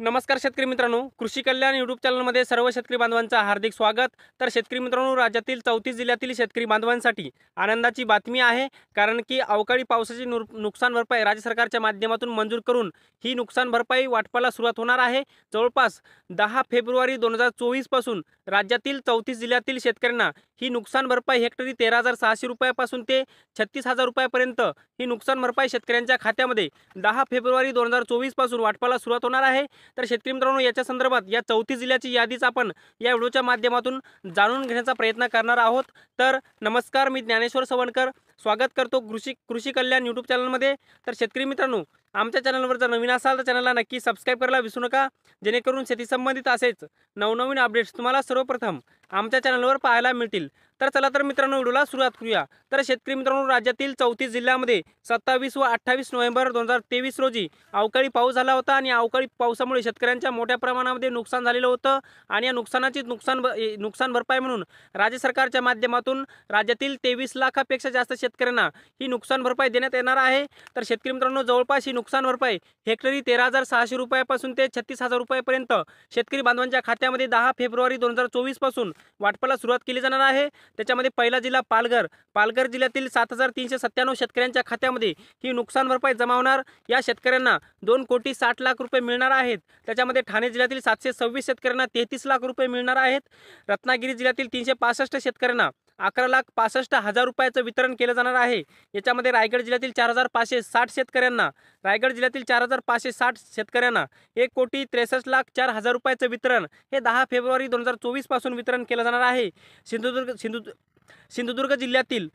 नमस्कार शेतकरी मित्रांनो, कृषी कल्याण यूट्यूब चॅनलमध्ये सर्व शेतकरी बांधवांचं हार्दिक स्वागत। तर शेतकरी मित्रांनो, राज्यातील 34 जिल्ह्यातील शेतकरी बांधवांसाठी आनंदाची बातमी आहे, कारण की अवकाळी पावसाची नुकसान भरपाई राज्य सरकारच्या माध्यमातून मंजूर करून ही नुकसान भरपाई वाटपाला सुरुवात होणार आहे। जवळपास 10 फेब्रुवारी 2024 पासून राज्यातील 34 जिल्ह्यातील शेतकऱ्यांना ही नुकसान भरपाई हेक्टरी 13,600 रुपयापासून ते 36,000 रुपयापर्यंत ही नुकसान भरपाई शेतकऱ्यांच्या खात्यामध्ये 10 फेब्रुवारी 2024 पासून वाटपाला सुरुवात होणार आहे। तर शेतकरी मित्रांनो, याच्या संदर्भात या 34 जिल्ह्याची यादीच आपण या व्हिडिओच्या माध्यमातून जाणून घेण्याचा प्रयत्न करणार आहोत। तर नमस्कार, मी ज्ञानेश्वर सवणकर स्वागत करतो कृषी कल्याण यूट्यूब चॅनलमध्ये। तर शेतकरी मित्रांनो, आमच्या चॅनलवर जर नवीन असाल तर चॅनलला नक्की सबस्क्राइब करायला विसरू नका, जेणेकरून शेती संबंधित असेच नवनवीन अपडेट्स तुम्हाला सर्वप्रथम आमच्या चॅनलवर पाहायला मिळतील। तर चला तर मित्रांनो, व्हिडिओला सुरुवात करूया। तर शेतकरी मित्रांनो, राज्यातील 34 जिल्ह्यामध्ये 27 व 28 नोव्हेंबर 2023 रोजी अवकाळी पाऊस झाला होता आणि अवकाळी पावसामुळे शेतकऱ्यांच्या मोठ्या प्रमाणामध्ये नुकसान झालेलं होतं आणि या नुकसानाची नुकसान भरपाई म्हणून राज्य सरकारच्या माध्यमातून राज्यातील 23 लाखापेक्षा जास्त शेतकऱ्यांना ही नुकसान भरपाई देण्यात येणार आहे। तर शेतकरी मित्रांनो, जवळपास ही नुकसान भरपाई हेक्टरी 13,600 रुपयापासून ते 36,000 रुपयापर्यंत शेतकरी बांधवांच्या खात्यामध्ये 10 फेब्रुवारी 2024 पासून वाटपाला सुरुवात केली जाणार आहे। त्याच्यामध्ये पहिला जिल्हा पालघर जिल्ह्यातील 7,397 शेतकऱ्यांच्या खात्यामध्ये ही नुकसान भरपाई जमा होणार। या शेतकऱ्यांना 2,60,00,000 रुपये मिळणार आहेत। त्याच्यामध्ये ठाणे जिल्ह्यातील 726 शेतकऱ्यांना 33 लाख रुपये मिळणार आहेत। रत्नागिरी जिल्ह्यातील 365 शेतकऱ्यांना 11,65,000 रुपयाचं वितरण केलं जाणार आहे। याच्यामध्ये रायगड जिल्ह्यातील 4,560 शेतकऱ्यांना 1,63,04,000 रुपयाचं वितरण हे 10 फेब्रुवारी 2024 पासून वितरण केलं जाणार आहे। सिंधुदुर्ग जिल्ह्यातील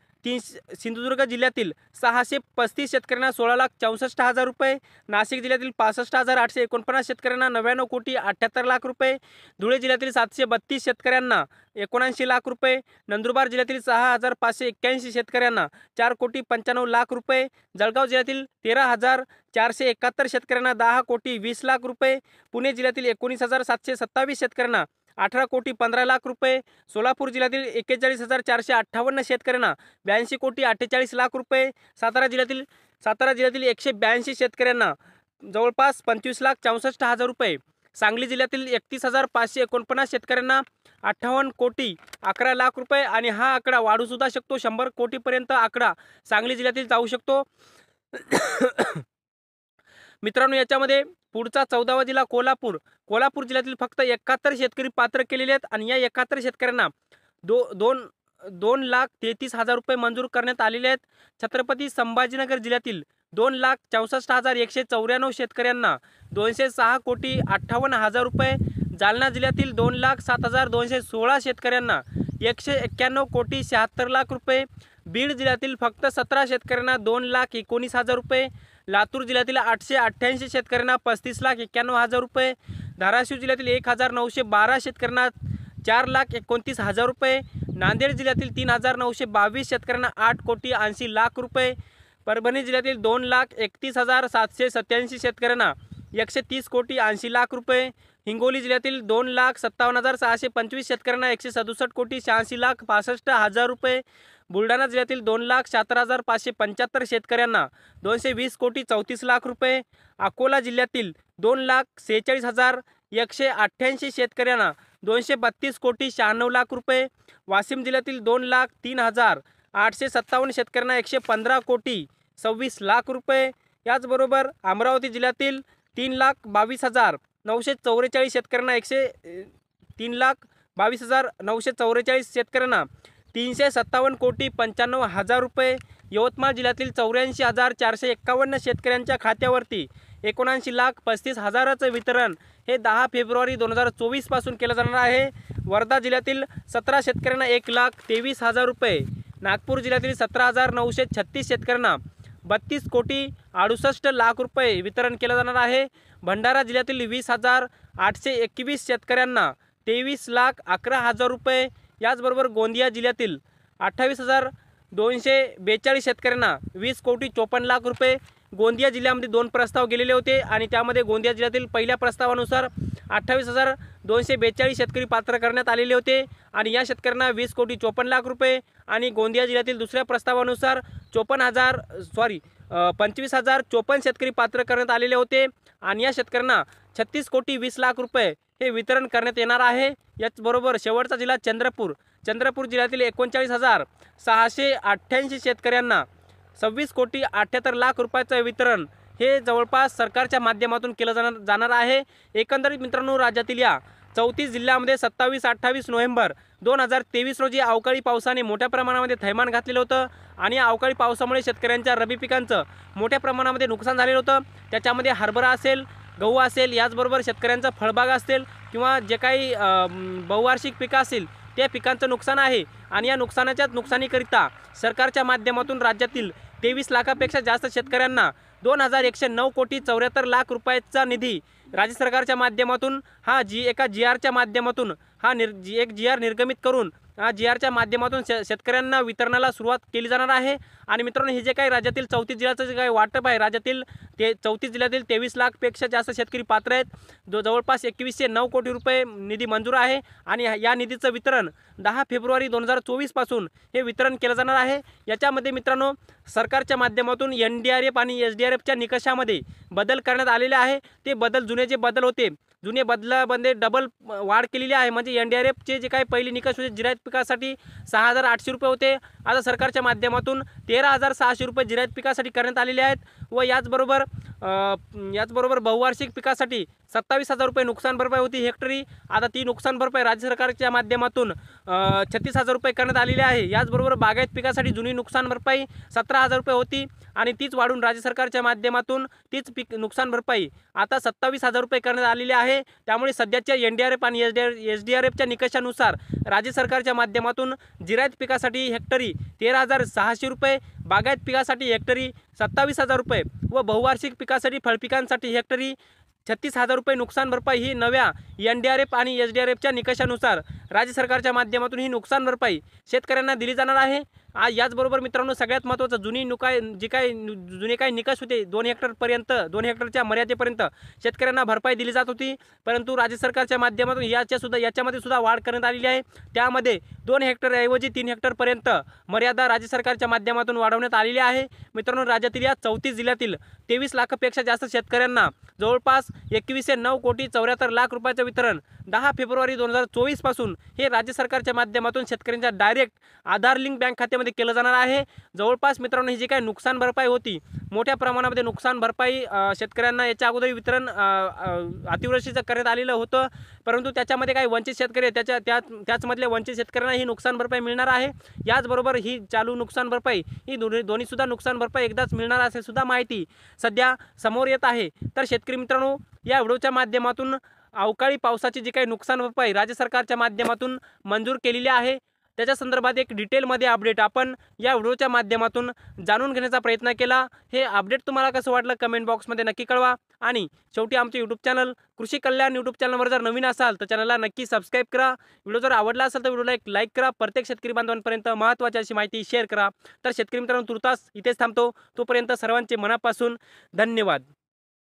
635 शेतकऱ्यांना 16,64,000 रुपये, नाशिक जिल्ह्यातील 65,849 शेतकऱ्यांना 99,78,00,000 रुपये, धुळे जिल्ह्यातील 732 शेतकऱ्यांना 79 लाख रुपये, नंदुरबार जिल्ह्यातील 6,581 शेतकऱ्यांना 4,95,00,000 रुपये, जळगाव जिल्ह्यातील 13,471 शेतकऱ्यांना 10,20,00,000 रुपये, पुणे जिल्ह्यातील 19,727 शेतकऱ्यांना 18,15,00,000 रुपये, सोलापूर जिल्ह्यातील 41,458 शेतकऱ्यांना 82,48,00,000 रुपये, सातारा जिल्ह्यातील 182 शेतकऱ्यांना जवळपास 25,64,000 रुपये, सांगली जिल्ह्यातील 31,549 शेतकऱ्यांना 58,11,00,000 रुपये आणि हा आकडा वाढू सुद्धा शकतो, 100 कोटीपर्यंत आकडा सांगली जिल्ह्यातील जाऊ शकतो। मित्रांनो, याच्यामध्ये पुढचा 14वा जिल्हा कोल्हापूर जिल्ह्यातील फक्त 71 शेतकरी पात्र केलेले आहेत आणि या 71 शेतकऱ्यांना 2,33,000 रुपये मंजूर करण्यात आलेले आहेत। छत्रपती संभाजीनगर जिल्ह्यातील 2,64,194 शेतकऱ्यांना 206,58,00,000 रुपये, जालना जिल्ह्यातील 2,07,216 शेतकऱ्यांना 191,76,00,000 रुपये, बीड जिल्ह्यातील फक्त 17 शेतकऱ्यांना 2,19,000 रुपये, लातूर जिल्ह्यातील 888 शेतकऱ्यांना 35,91,000 रुपये, धाराशिव जिल्ह्यातील 1,912 शेतकऱ्यांना 4,29,000 रुपये, नांदेड जिल्ह्यातील 3,922 शेतकऱ्यांना 8,80,00,000 रुपये, परभणी जिल्ह्यातील 2,31,787 शेतकऱ्यांना 130,80,00,000 रुपये, हिंगोली जिल्ह्यातील 2,57,625 शेतकऱ्यांना 167,86,65,000 रुपये, बुलढाणा जिल्ह्यातील 2,76,575 शेतकऱ्यांना 220,34,00,000 रुपये, अकोला जिल्ह्यातील 2,46,188 शेतकऱ्यांना 232,96,00,000 रुपये, वाशिम जिल्ह्यातील 2,03,857 शेतकऱ्यांना 115,26,00,000 रुपये, याचबरोबर अमरावती जिल्ह्यातील 3,22,944 शेतकऱ्यांना 3,22,944 शेतकऱ्यांना 357,95,00,000 रुपये, यवतमाळ जिल्ह्यातील 84,451 शेतकऱ्यांच्या खात्यावरती 79,35,000चं वितरण हे 10 फेब्रुवारी 2024 पासून केलं जाणार आहे। वर्धा जिल्ह्यातील 17 शेतकऱ्यांना 1,23,000 रुपये, नागपूर जिल्ह्यातील 17,936 शेतकऱ्यांना 32,68,00,000 रुपये वितरण केलं जाणार आहे। भंडारा जिल्ह्यातील 20,821 शेतकऱ्यांना 23,11,000 रुपये, याचबरोबर गोंदिया जिल्ह्यातील 28,242 शेतकऱ्यांना 20,54,00,000 रुपये। गोंदिया जिल्ह्यामध्ये 2 प्रस्ताव गेलेले होते आणि त्यामध्ये गोंदिया जिल्ह्यातील पहिल्या प्रस्तावानुसार 28,242 शेतकरी पात्र करण्यात आलेले होते आणि या शेतकऱ्यांना 20,54,00,000 रुपये आणि गोंदिया जिल्ह्यातील दुसऱ्या प्रस्तावानुसार 25,054 शेतकरी पात्र करण्यात आलेले होते आणि या शेतकऱ्यांना 36,20,00,000 रुपये हे वितरण करण्यात येणार आहे। याचबरोबर शेवटचा जिल्हा चंद्रपूर जिल्ह्यातील 39,688 शेतकऱ्यांना 26,78,00,000 रुपयाचं वितरण हे जवळपास सरकारच्या माध्यमातून केलं जाणार आहे। एकंदरीत मित्रांनो, राज्यातील या 34 जिल्ह्यामध्ये 27-28 नोव्हेंबर 2023 रोजी अवकाळी पावसाने मोठ्या प्रमाणामध्ये थैमान घातलेलं होतं आणि अवकाळी पावसामुळे शेतकऱ्यांच्या रब्बी पिकांचं मोठ्या प्रमाणामध्ये नुकसान झालेलं होतं। त्याच्यामध्ये हरभरा असेल, गहू असेल, याचबरोबर शेतकऱ्यांचा फळबाग असेल किंवा जे काही बहुवार्षिक पिकं असतील त्या पिकांचं नुकसान आहे आणि या नुकसानीकरिता सरकारच्या माध्यमातून राज्यातील 23 लाखापेक्षा जास्त शेतकऱ्यांना 2,109,74,00,000 रुपयाचा निधी राज्य सरकारच्या माध्यमातून एका GRच्या माध्यमातून एक GR निर्गमित करून GRच्या माध्यमातून शेतकऱ्यांना वितरणाला सुरुवात केली जाणार आहे। आणि मित्रांनो, हे जे काही राज्यातील 34 जिल्ह्याचं जे काही वाटप आहे, राज्यातील 34 जिल्ह्यातील 23 लाखपेक्षा जास्त शेतकरी पात्र आहेत। जवळपास 2109 कोटी रुपये निधी मंजूर आहे आणि या निधीचं वितरण 10 फेब्रुवारी 2024 पासून हे वितरण केलं जाणार आहे। याच्यामध्ये मित्रांनो, सरकारच्या माध्यमातून NDRF आणि SDRFच्या निकषामध्ये बदल करण्यात आलेले आहे। ते जुने जे बदल होते, जुने बदलामध्ये डबल वाढ केलेली आहे। म्हणजे NDRFचे जे काही पहिली निकष होते जिरायत पिकासाठी 6,800 रुपये होते, आता सरकारच्या माध्यमातून 13,600 रुपये जिरायत पिकासाठी करण्यात आलेले आहेत। व याचबरोबर बहुवार्षिक पिकासाठी 27,000 रुपये नुकसान भरपाई होती हेक्टरी, आता ती नुकसान भरपाई राज्य सरकारच्या माध्यमातून 36,000 रुपये करण्यात आलेली आहे। याचबरोबर बागायत पिकासाठी जुनी नुकसान भरपाई 17,000 रुपये होती आणि तीच वाढून राज्य सरकारच्या माध्यमातून तीच नुकसान भरपाई आता 27,000 रुपये करण्यात आलेली आहे। त्यामुळे सध्याच्या NDRF आणि SDRFच्या निकषानुसार राज्य सरकारच्या माध्यमातून जिरायत पिकासाठी हेक्टरी 13,600 रुपये, बागायत पिकासाठी हेक्टरी 27,000 रुपये व बहुवार्षिक पिकासाठी फळपिकांसाठी हेक्टरी 36,000 रुपये नुकसान भरपाई ही नव्या NDRF आणि SDRFच्या निकषानुसार राज्य सरकारच्या माध्यमातून ही नुकसान भरपाई शेतकऱ्यांना दिली जाणार आहे। याचबरोबर मित्रांनो, सगळ्यात महत्त्वाचं जुने काही निकष होते 2 हेक्टरपर्यंत, 2 हेक्टरच्या मर्यादेपर्यंत शेतकऱ्यांना भरपाई दिली जात होती, परंतु राज्य सरकारच्या माध्यमातून याच्यामध्ये सुद्धा वाढ करण्यात आलेली आहे। त्यामध्ये 2 हेक्टरऐवजी 3 हेक्टरपर्यंत मर्यादा राज्य सरकारच्या माध्यमातून वाढवण्यात आलेली आहे। मित्रांनो, राज्यातील या 34 जिल्ह्यातील 23 लाखापेक्षा जास्त शेतकऱ्यांना जवळपास 21,09,74,00,000 रुपयाचं वितरण 10 फेब्रुवारी 2024 पासून हे राज्य सरकारच्या माध्यमातून शेतकऱ्यांच्या डायरेक्ट आधार लिंक बँक खात्यामध्ये केलं जाणार आहे। जवळपास मित्रांनो, ही जी काही नुकसान भरपाई होती, मोठ्या प्रमाणामध्ये नुकसान भरपाई शेतकऱ्यांना याच्या अगोदर वितरण अतिवृष्टीचं करण्यात आलेलं होतं, परंतु त्याच्यामध्ये काही वंचित शेतकरी त्याचमधल्या वंचित शेतकऱ्यांना ही नुकसान भरपाई मिळणार आहे। याचबरोबर ही चालू नुकसान भरपाई ही दोन्हीसुद्धा नुकसान भरपाई एकदाच मिळणार असे सुद्धा माहिती सध्या समोर येत आहे। तर शेतकरी मित्रांनो, या व्हिडिओच्या माध्यमातून अवकाळी पावसाची जी काही नुकसान भरपाई राज्य सरकारच्या माध्यमातून मंजूर केलेली आहे त्याच्या संदर्भात एक डिटेलमध्ये अपडेट आपण या व्हिडिओच्या माध्यमातून जाणून घेण्याचा प्रयत्न केला। हे अपडेट तुम्हाला कसं वाटलं कमेंट बॉक्समध्ये नक्की कळवा आणि शेवटी आमचे यूट्यूब चॅनल कृषी कल्याण यूट्यूब चॅनलवर जर नवीन असाल तर चॅनलला नक्की सबस्क्राईब करा। व्हिडिओ जर आवडला असेल तर व्हिडिओला एक लाईक करा, प्रत्येक शेतकरी बांधवांपर्यंत महत्त्वाची अशी माहिती शेअर करा। तर शेतकरी मित्रांनो, तुर्तास इथेच थांबतो, तोपर्यंत सर्वांचे मनापासून धन्यवाद।